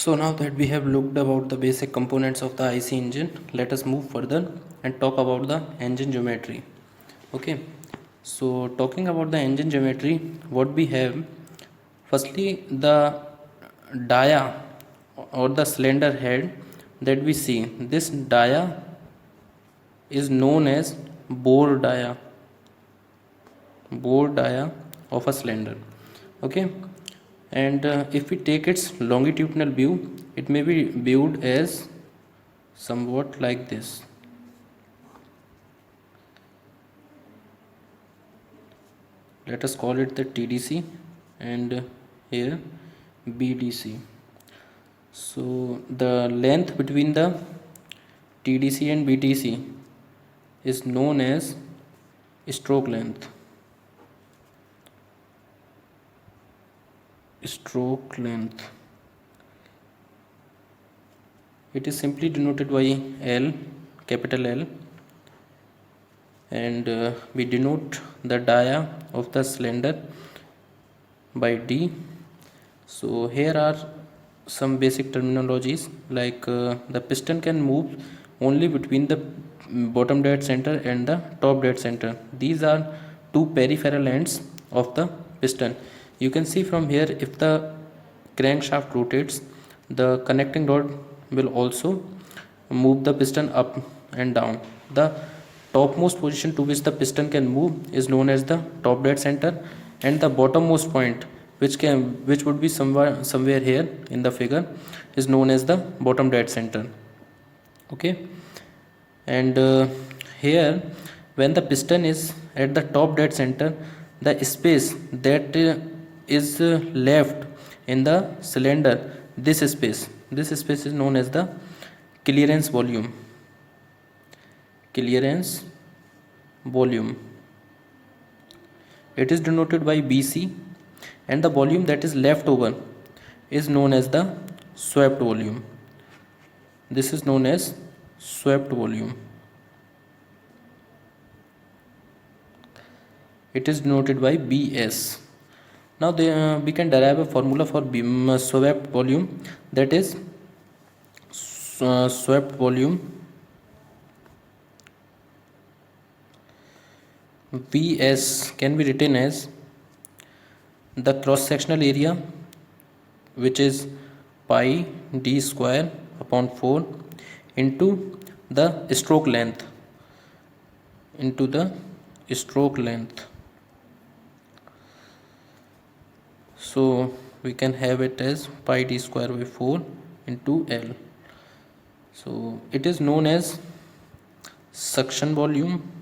So now that we have looked about the basic components of the IC engine, let us move further and talk about the engine geometry. Okay, so talking about the engine geometry, what we have, firstly the dia or the cylinder head that we see, this dia is known as bore dia of a cylinder. Okay, and if we take its longitudinal view, it may be viewed as somewhat like this. Let us call it the TDC and here BDC. So the length between the TDC and BDC is known as stroke length. Stroke length. It is simply denoted by L, capital L, and we denote the dia of the cylinder by D. So here are some basic terminologies like the piston can move only between the bottom dead center and the top dead center. These are two peripheral ends of the piston. You can see from here, if the crankshaft rotates, the connecting rod will also move the piston up and down. The topmost position to which the piston can move is known as the top dead center, and the bottommost point, which would be somewhere here in the figure, is known as the bottom dead center. Okay, and here when the piston is at the top dead center, the space that is left in the cylinder, this space is known as the clearance volume. It is denoted by BC, and the volume that is left over is known as the swept volume. This is known as swept volume. It is denoted by BS. Now we can derive a formula for swept volume, that is swept volume Vs can be written as the cross sectional area, which is pi d square upon 4 into the stroke length, so we can have it as pi d square by 4 into L. So it is known as suction volume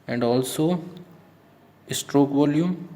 and also stroke volume